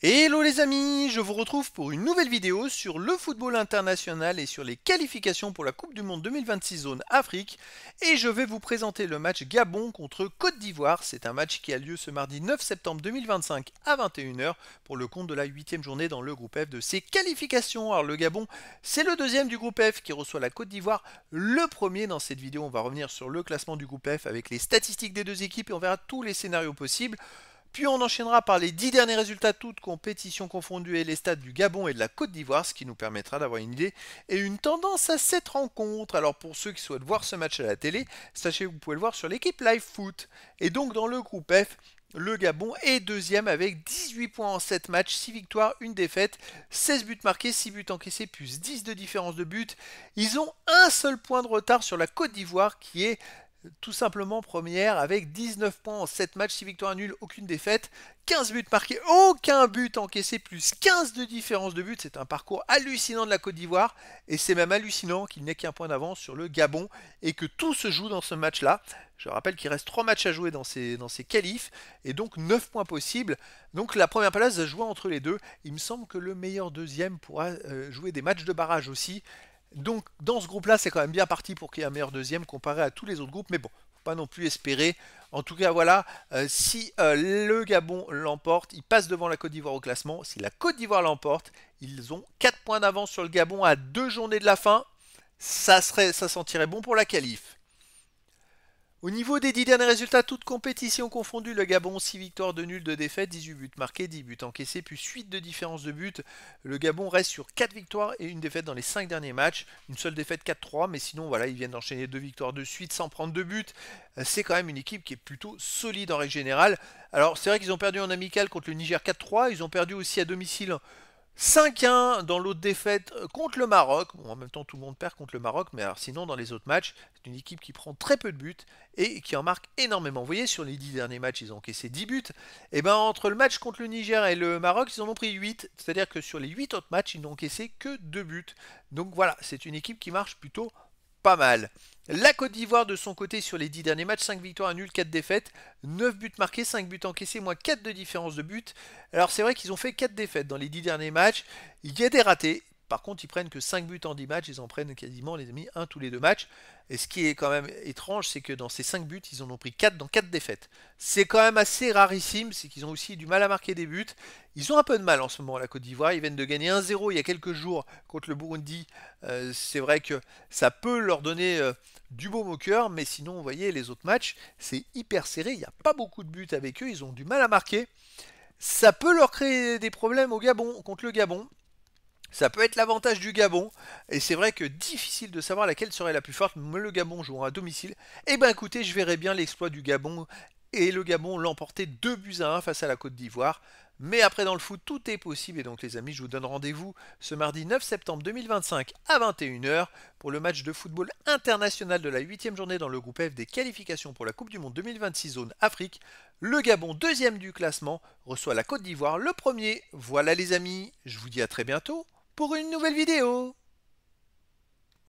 Hello les amis, je vous retrouve pour une nouvelle vidéo sur le football international et sur les qualifications pour la Coupe du Monde 2026 zone Afrique. Et je vais vous présenter le match Gabon contre Côte d'Ivoire. C'est un match qui a lieu ce mardi 9 septembre 2025 à 21h pour le compte de la 8e journée dans le groupe F de ces qualifications. Alors le Gabon, c'est le deuxième du groupe F qui reçoit la Côte d'Ivoire le premier. Dans cette vidéo, on va revenir sur le classement du groupe F avec les statistiques des deux équipes et on verra tous les scénarios possibles. Puis on enchaînera par les 10 derniers résultats toutes compétitions confondues et les stats du Gabon et de la Côte d'Ivoire, ce qui nous permettra d'avoir une idée et une tendance à cette rencontre. Alors pour ceux qui souhaitent voir ce match à la télé, sachez que vous pouvez le voir sur l'équipe Live Foot. Et donc dans le groupe F, le Gabon est deuxième avec 18 points en 7 matchs, 6 victoires, 1 défaite, 16 buts marqués, 6 buts encaissés, plus 10 de différence de but. Ils ont un seul point de retard sur la Côte d'Ivoire qui est tout simplement première avec 19 points en 7 matchs, 6 victoires nulles, aucune défaite, 15 buts marqués, aucun but encaissé, plus 15 de différence de but. C'est un parcours hallucinant de la Côte d'Ivoire et c'est même hallucinant qu'il n'ait qu'un point d'avance sur le Gabon et que tout se joue dans ce match-là. Je rappelle qu'il reste 3 matchs à jouer dans ces qualifs et donc 9 points possibles. Donc la première place va jouer entre les deux. Il me semble que le meilleur deuxième pourra jouer des matchs de barrage aussi. Donc dans ce groupe-là, c'est quand même bien parti pour qu'il y ait un meilleur deuxième comparé à tous les autres groupes. Mais bon, faut pas non plus espérer. En tout cas, voilà, si le Gabon l'emporte, il passe devant la Côte d'Ivoire au classement. Si la Côte d'Ivoire l'emporte, ils ont 4 points d'avance sur le Gabon à 2 journées de la fin. Ça sentirait bon pour la qualif. Au niveau des 10 derniers résultats, toutes compétitions confondues, le Gabon 6 victoires, 2 nuls, 2 défaites, 18 buts marqués, 10 buts encaissés, puis 8 de différence de but. Le Gabon reste sur 4 victoires et une défaite dans les 5 derniers matchs. Une seule défaite 4-3, mais sinon voilà, ils viennent d'enchaîner 2 victoires de suite sans prendre de but. C'est quand même une équipe qui est plutôt solide en règle générale. Alors c'est vrai qu'ils ont perdu en amical contre le Niger 4-3, ils ont perdu aussi à domicile 5-1 dans l'autre défaite contre le Maroc. Bon, en même temps, tout le monde perd contre le Maroc, mais alors sinon, dans les autres matchs, c'est une équipe qui prend très peu de buts et qui en marque énormément. Vous voyez, sur les 10 derniers matchs, ils ont encaissé 10 buts. Et bien, entre le match contre le Niger et le Maroc, ils en ont pris 8. C'est-à-dire que sur les 8 autres matchs, ils n'ont encaissé que 2 buts. Donc voilà, c'est une équipe qui marche plutôt pas mal. La Côte d'Ivoire de son côté sur les 10 derniers matchs, 5 victoires, 1 nul, 4 défaites, 9 buts marqués, 5 buts encaissés, moins 4 de différence de but. Alors c'est vrai qu'ils ont fait 4 défaites dans les 10 derniers matchs, il y a des ratés. Par contre, ils prennent que 5 buts en 10 matchs, ils en prennent quasiment, les amis, un tous les 2 matchs. Et ce qui est quand même étrange, c'est que dans ces 5 buts, ils en ont pris 4 dans 4 défaites. C'est quand même assez rarissime, c'est qu'ils ont aussi du mal à marquer des buts. Ils ont un peu de mal en ce moment, la Côte d'Ivoire. Ils viennent de gagner 1-0 il y a quelques jours contre le Burundi. C'est vrai que ça peut leur donner du baume au cœur, mais sinon, vous voyez, les autres matchs, c'est hyper serré. Il n'y a pas beaucoup de buts avec eux, ils ont du mal à marquer. Ça peut leur créer des problèmes au Gabon, contre le Gabon. Ça peut être l'avantage du Gabon, et c'est vrai que difficile de savoir laquelle serait la plus forte, mais le Gabon jouera à domicile. Eh ben écoutez, je verrai bien l'exploit du Gabon, et le Gabon l'emporter 2 buts à 1 face à la Côte d'Ivoire. Mais après dans le foot, tout est possible, et donc les amis, je vous donne rendez-vous ce mardi 9 septembre 2025 à 21h pour le match de football international de la 8e journée dans le groupe F des qualifications pour la Coupe du Monde 2026 zone Afrique. Le Gabon, deuxième du classement, reçoit la Côte d'Ivoire, le premier. Voilà les amis, je vous dis à très bientôt pour une nouvelle vidéo.